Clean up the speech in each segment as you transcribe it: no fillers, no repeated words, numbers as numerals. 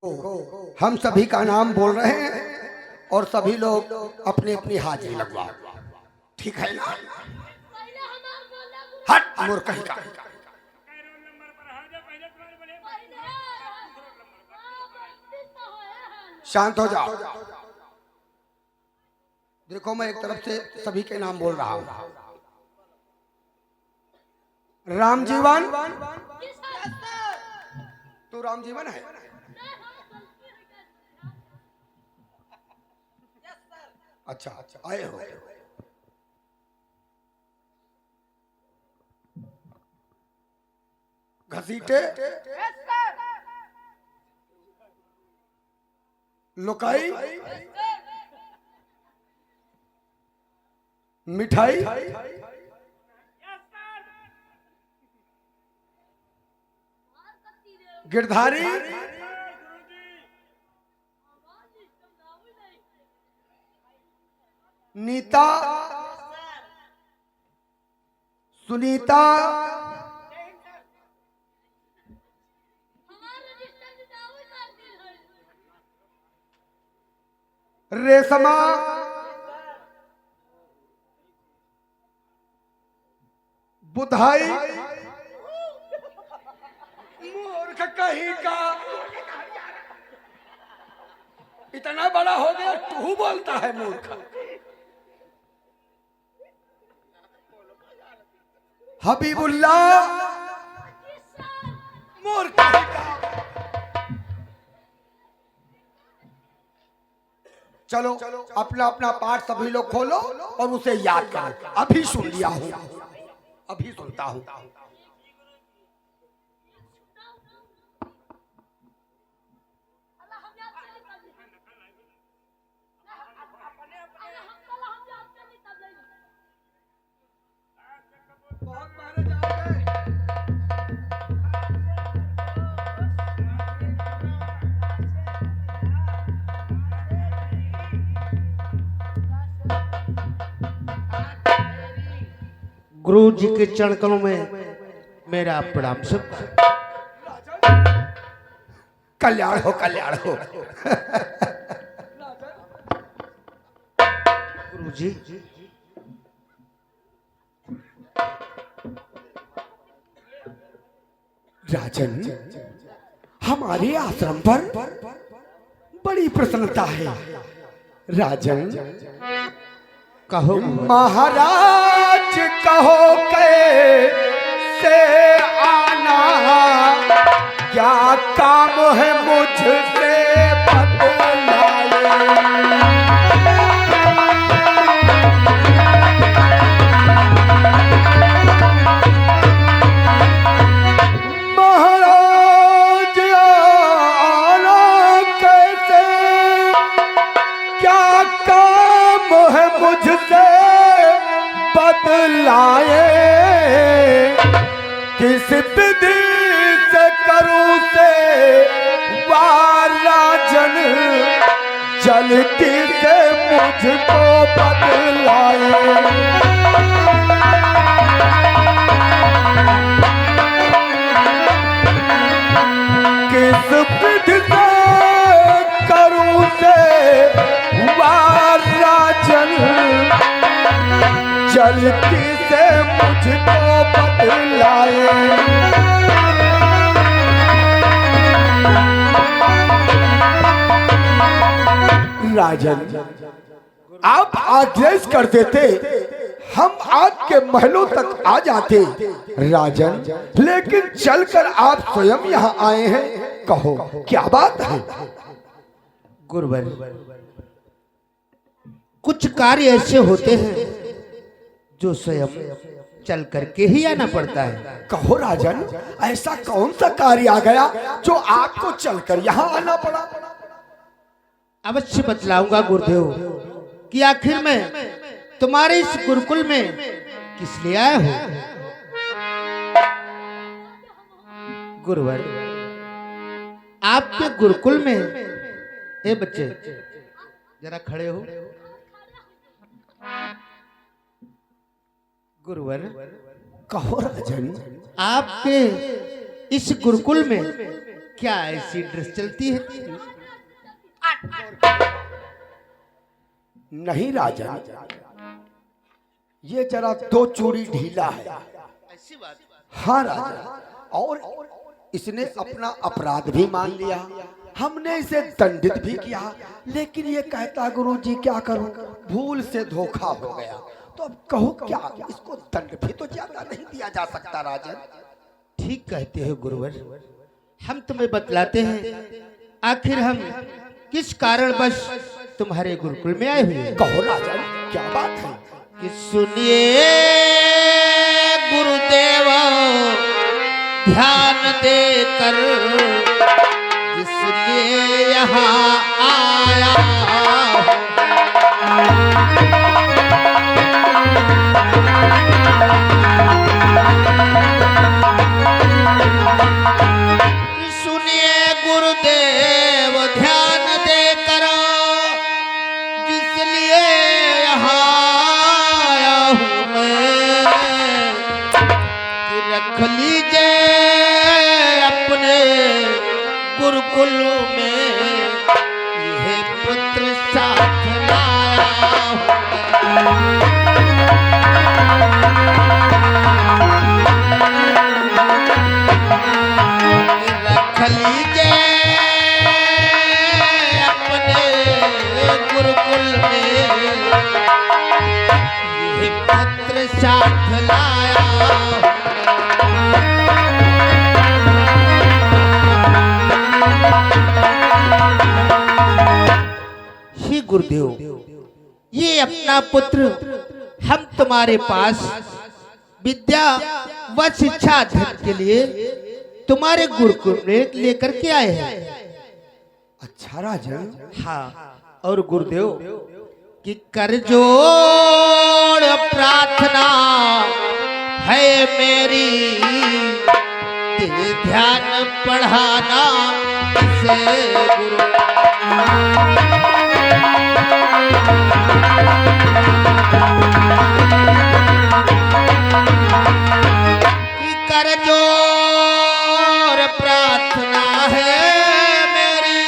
हम सभी का नाम बोल रहे हैं और सभी लोग अपनी अपनी हाजिरी लगवाओ, ठीक है ना? हट मूर्ख कहीं का, शांत हो जाओ। देखो मैं एक तरफ से सभी के नाम बोल रहा हूं। रामजीवन, तू रामजीवन है? अच्छा अच्छा, आए हो। घसीटे, लुकाई, मिठाई, गिरधारी, नीता, सुनीता, रेशमा, बुधाई, मूर्ख कहीं का, इतना बड़ा हो गया तू बोलता है मूर्ख। हबीबुल्लाह, मूर्ख कहीं का। चलो अपना अपना पाठ सभी लोग खोलो और उसे याद करो। अभी सुन लिया हूं, अभी सुनता हूं। बहुत मारे जाओगे। गुरु जी के चरणकमलों में मेरा प्रणाम सब। कल्याण हो, कल्याण हो। गुरु जी राजन, हमारे आश्रम पर बड़ी प्रसन्नता है। राजन, कहो महाराज कहो कैसे आना, क्या काम है मुझसे बतलाए। महाराज आना कैसे, क्या काम है मुझसे बतलाए। किस विधि से करूं से वार राजन, जल्दी से मुझको बतलाए। किस विधि से करूं से वार राजन, जल्दी से मुझको बतलाए। राजन, आप आदेश कर देते, हम आपके महलों तक आ जाते। राजन, लेकिन चलकर आप स्वयं यहाँ आए हैं, कहो क्या बात है? गुरुवर, कुछ कार्य ऐसे होते हैं जो स्वयं चल करके ही आना पड़ता है। कहो राजन, ऐसा कौन सा कार्य आ गया जो आपको चलकर यहाँ आना पड़ा? अवश्य बतलाऊंगा गुरुदेव कि आखिर में तुम्हारे इस गुरुकुल में किस लिए आए हो। गुरुवर, आपके गुरुकुल में, ए बच्चे जरा खड़े हो। गुरुवर, कहो राजन, आपके इस गुरुकुल में क्या ऐसी ड्रेस चलती है? नहीं राजन, ये जरा दो चूड़ी ढीला है। ऐसी बात? हाँ राजन, और इसने अपना अपराध भी मान लिया, हमने इसे दंडित भी किया, लेकिन ये कहता गुरुजी क्या करूं, भूल से धोखा हो गया, तो अब कहो क्या, इसको दंड भी तो ज्यादा नहीं दिया जा सकता राजन। ठीक कहते हो गुरुवर, हम तुम्हें बतलाते हैं आखिर हम किस कारणवश तुम्हारे गुरुकुल में आए हुए हैं। कहो राजन, क्या बात है? कि सुनिए गुरुदेव ध्यान देकर, जिसलिए यहाँ आया कि सुनिए गुरुदेव ध्यान देकर, जिसलिए यहाँ आया हूँ मैं, कि रख लीजिए अपने गुरुकुल में यह पुत्र साथ लाया हूँ। रख लीजिए अपने गुरुकुल में यह पुत्र साथ लाया हूँ। हे गुरुदेव, ये अपना पुत्र हम तुम्हारे पास विद्या व शिक्षा अध्ययन के लिए तुम्हारे गुरुकुल में लेकर के आए हैं। अच्छा राजन। हाँ, और गुरुदेव कि कर जोड़ प्रार्थना है मेरी, तेरे ध्यान पढ़ाना इसे गुरु। कि कर जोड़ प्रार्थना है मेरी,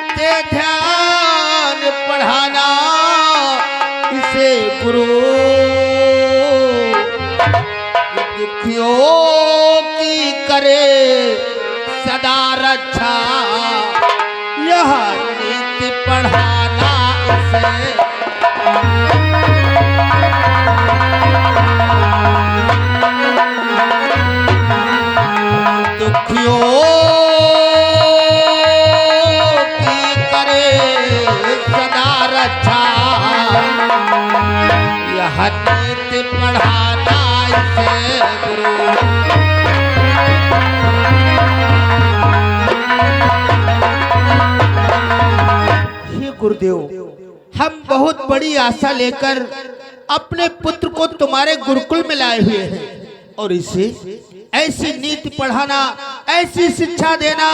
ते ध्यान पढ़ाना इसे गुरु। दुखियों की करे सदा रक्षा, यह नीति पढ़ाना इसे। दुखियों की करे सदा रक्षा, यह नीति पढ़ाना इसे गुरु। हे गुरुदेव, हम बहुत बड़ी आशा लेकर अपने पुत्र को तुम्हारे गुरुकुल में लाए हुए हैं, और इसे ऐसी नीति पढ़ाना, ऐसी शिक्षा देना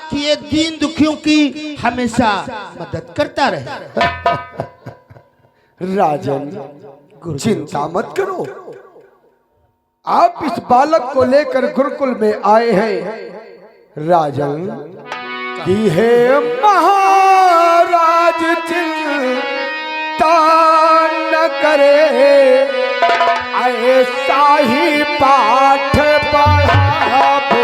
कि ये दीन दुखियों की हमेशा मदद करता रहे। राजन चिंता मत करो, आप इस बालक को लेकर गुरुकुल में आए हैं। राजन की है महाराज चिंता न करे, ऐसा ही पाठ पढ़ाऊंगा।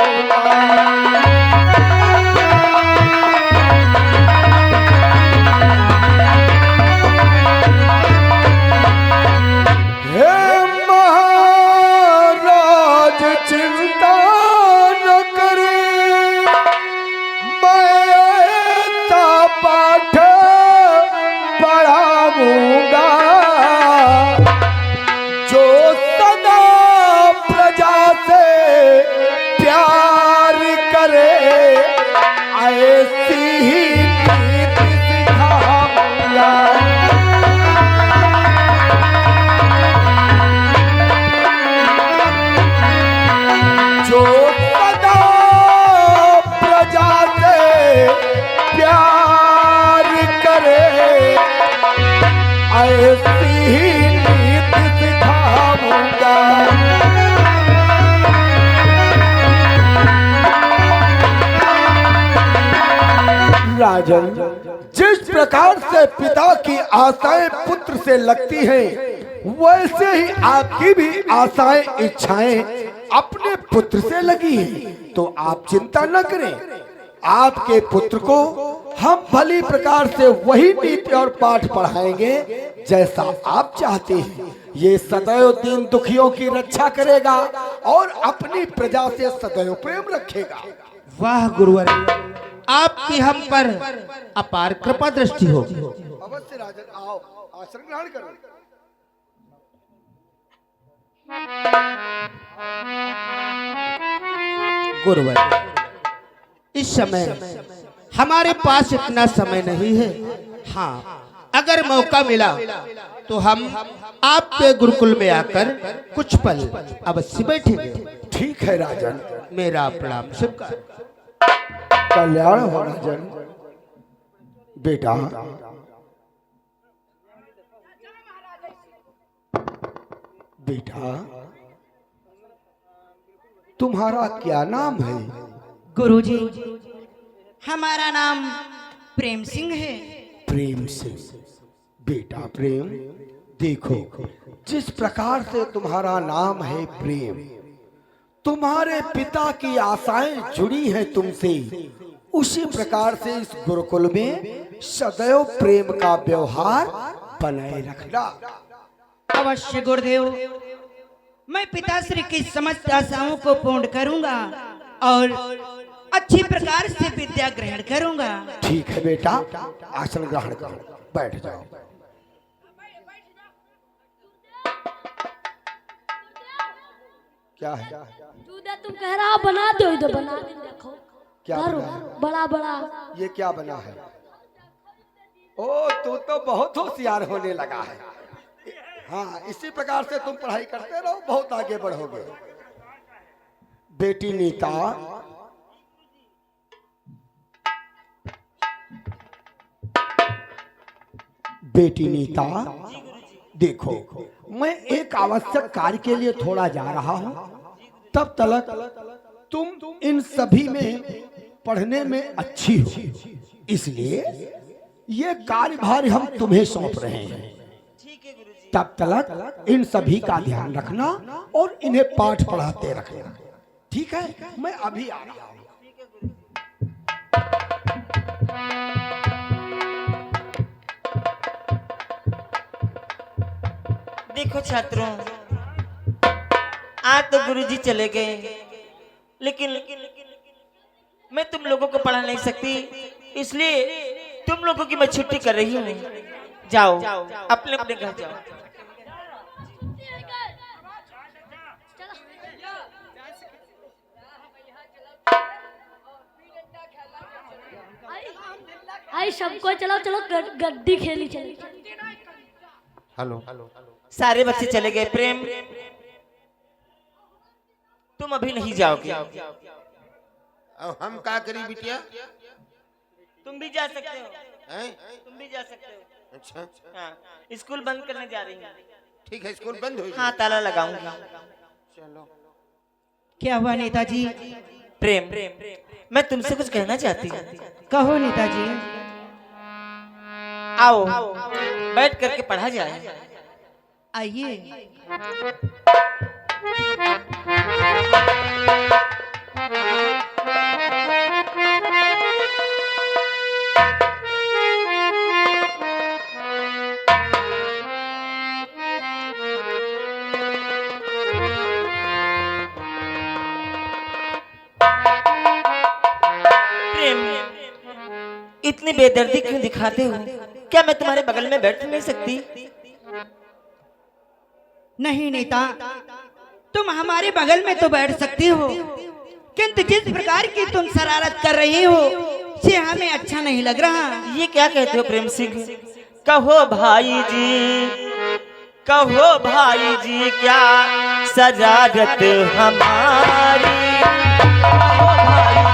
हे महाराज चिंता न करे, मैं ऐसा पाठ पढ़ाऊंगा जो सदा प्रजा से प्यार करे, ऐसी ही नीति सिखाऊंगा। जो सदा प्रजा से प्यार करे, ऐसी ही नीति सिखाऊंगा। राजन, जिस प्रकार से पिता की आशाएं पुत्र से लगती हैं, वैसे ही आपकी भी आशाएं इच्छाएं अपने पुत्र से लगी हैं। तो आप चिंता न करें, आपके पुत्र को हम भली प्रकार से वही नीति और पाठ पढ़ाएंगे जैसा आप चाहते हैं। ये सदैव दीन दुखियों की रक्षा करेगा और अपनी प्रजा से सदैव प्रेम रखेगा। वाह गुरुवर, आपकी हम पर अपार कृपा दृष्टि हो। अवश्य राजन, आओ आसन ग्रहण करो। गुरुवर, इस समय हमारे पास इतना समय नहीं है। हाँ, अगर मौका मिला तो हम आपके गुरुकुल में आकर कुछ पल अवश्य बैठेंगे। ठीक है राजन, मेरा प्रणाम स्वीकार। कल्याण हो राजन। बेटा, बेटा तुम्हारा क्या नाम है? गुरुजी, हमारा नाम प्रेम सिंह है। प्रेम सिंह। बेटा प्रेम, देखो जिस प्रकार से तुम्हारा नाम है प्रेम, तुम्हारे पिता की आशाएं जुड़ी हैं तुमसे, उसी प्रकार से इस गुरुकुल में सदैव प्रेम का व्यवहार बनाए रखना। अवश्य गुरुदेव, मैं पिताश्री की समस्त आशाओं को पूर्ण करूंगा और अच्छी प्रकार से विद्या ग्रहण करूंगा। ठीक है बेटा, आसन ग्रहण करो, बैठ जाओ। क्या है? दूधा तुम कह रहा बना दो, इधर बना दे, देखो क्या घर बना है? बड़ा बड़ा। ये क्या बना है? ओ, तू तो बहुत होशियार होने लगा है। हाँ, इसी प्रकार से तुम पढ़ाई करते रहो, बहुत आगे बढ़ोगे। बेटी नीता, बेटी नीता, देखो मैं एक आवश्यक कार्य के लिए थोड़ा जा रहा हूं, तब तक तुम इन सभी में पढ़ने में अच्छी हो, इसलिए ये कार्यभार हम तुम्हें सौंप रहे हैं। तब तक इन सभी का ध्यान रखना और इन्हें पाठ पढ़ाते रखना। ठीक है, मैं अभी आ रहा हूं। देखो छात्रों, आज तो गुरुजी चले गए, लेकिन मैं तुम लोगों को पढ़ा नहीं सकती, इसलिए तुम लोगों की मैं छुट्टी कर रही हूँ। जाओ अपने अपने घर जाओ। आई सबको चलो चलो गड्डी खेली चली। हेलो, सारे बच्चे चले गए। प्रेम, तुम अभी नहीं जाओगे। अब हम क्या करी बिटिया? तुम भी जा सकते हो, हैं? तुम भी जा सकते हो। अच्छा, हाँ, स्कूल बंद करने जा रही हूँ। ठीक है, स्कूल बंद हो हाँ, ताला लगाऊंगी। चलो। क्या हुआ नेताजी? प्रेम, मैं तुमसे कुछ कहना चाहती हूँ। कहो नेताजी। आओ, बैठ करके पढ़ा जाए। आइए। प्रेम, इतनी बेदर्दी क्यों दिखाते हो? क्या मैं तुम्हारे बगल में बैठ नहीं सकती? नहीं नेता, तुम हमारे बगल में तो बैठ सकती हो, किंतु जिस प्रकार की तुम शरारत कर रही हो ये हमें अच्छा नहीं लग रहा। ये क्या कहते हो प्रेम सिंह? कहो भाई जी, कहो भाई जी, क्या शरारत हमारी? कहो भाई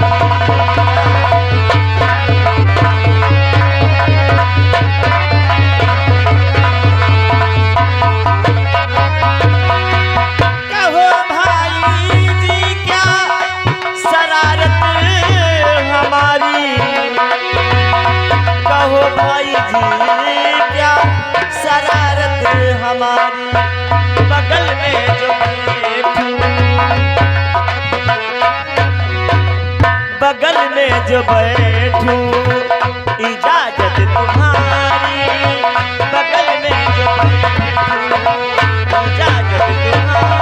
कहो भाई जी, क्या शरारत हमारी? कहो भाई जी क्या शरारत हमारी, बगल में जो बैठूं, बगल में जो बैठूं, इजाजत तुम्हारी, बगल में जो बैठूं, इजाजत तुम्हारी।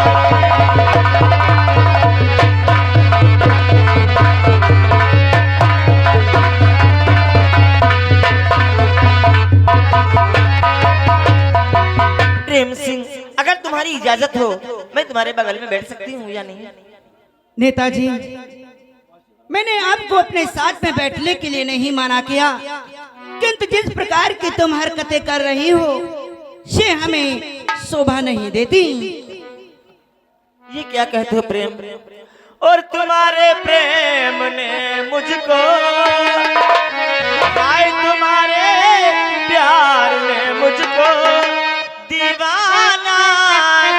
प्रेम सिंह, अगर तुम्हारी इजाजत हो मैं तुम्हारे बगल में बैठ सकती हूँ या नहीं? नेताजी, मैंने आपको अपने साथ में बैठने के लिए नहीं मना किया, किंतु जिस प्रकार की तुम हरकतें कर रही हो ये हमें शोभा नहीं देती। ये क्या कहते हो प्रेम? और तुम्हारे प्रेम ने मुझको, हाय तुम्हारे प्यार ने मुझको दीवाना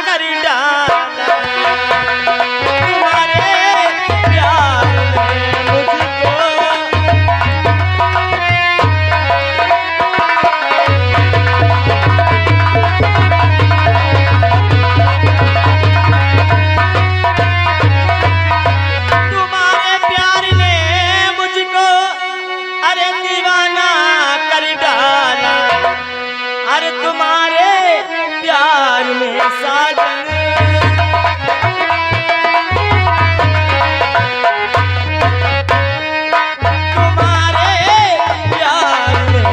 कर डाला, तुम्हारे प्यार ने मुझको। तुम्हारे प्यार ने मुझको अरे दीवाना कर डाला, अरे तुम्हारे प्यार में साजन, तुम्हारे प्यार में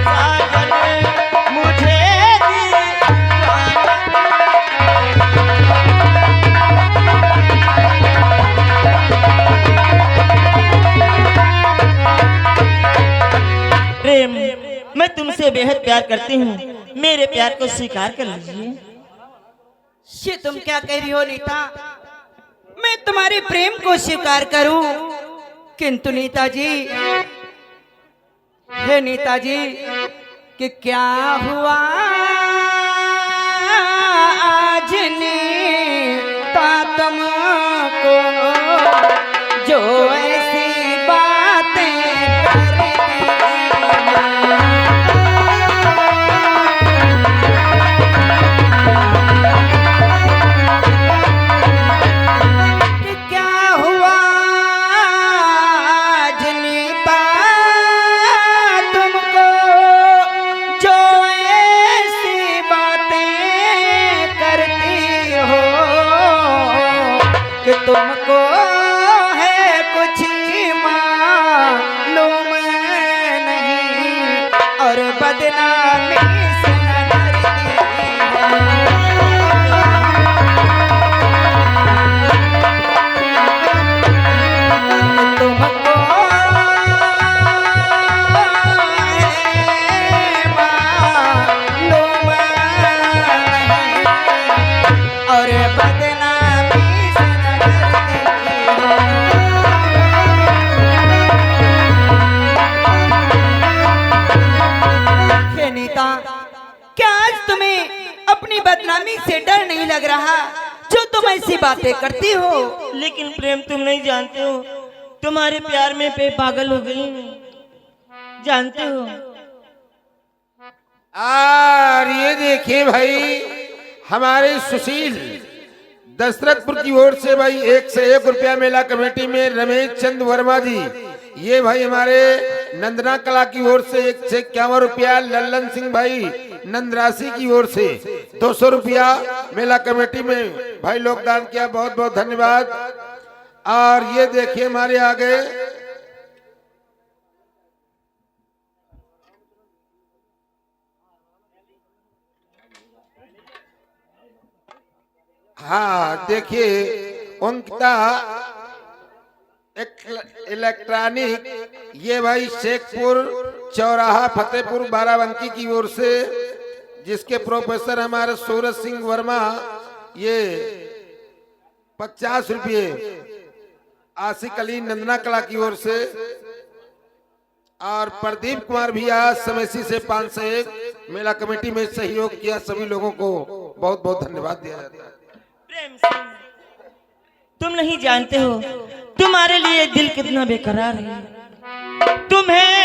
साजन मुझे दीवाना। प्रेम, मैं तुमसे बेहद प्यार करती हूँ, मेरे प्यार को स्वीकार कर लीजिए। ये तुम क्या कह रही हो नीता? मैं तुम्हारे प्रेम को स्वीकार करूं, किंतु नेताजी, हे नेताजी, कि क्या हुआ आज नीता तुमको जो ऐसी बातें करती कि क्या हुआ आज नीता तुमको जो ऐसी बातें करती हो कि तुमको है कुछ मालूम नहीं और बदनामी से डरती हो। तुमको है मालूम नहीं और बदनामी से डरती हो। हे नीता, क्या आज तुम्हें अपनी बदनामी से डर नहीं लग रहा जो तुम ऐसी बातें करती हो? लेकिन प्रेम, तुम नहीं जानते हो, तुम्हारे प्यार में पे पागल हो गई हूँ, जानते हो। और ये देखिए भाई, हमारे सुशील दशरथपुर की ओर से भाई 1 से 1 रुपया मेला कमेटी में रमेश चंद वर्मा जी, ये भाई हमारे नंदना कला की ओर से 1 से 51 रुपया, लल्लन सिंह भाई नंदरासी की ओर से 200 रुपया मेला कमेटी में भाई लोगदान किया, बहुत बहुत धन्यवाद। और ये देखिए हमारे आगे हाँ देखिए उनका इलेक्ट्रॉनिक, ये भाई शेखपुर चौराहा फतेहपुर बाराबंकी की ओर से, जिसके प्रोफेसर हमारे सूरज सिंह वर्मा, ये 50 रुपये, आशिक अली नंदना कला की ओर से, और प्रदीप कुमार भी आज समैसी से 501 मेला कमेटी में सहयोग किया। सभी लोगों को बहुत बहुत धन्यवाद दिया जाता है। प्रेम सिंह, तुम नहीं जानते हो तुम्हारे लिए दिल कितना बेकरार है। तुम्हें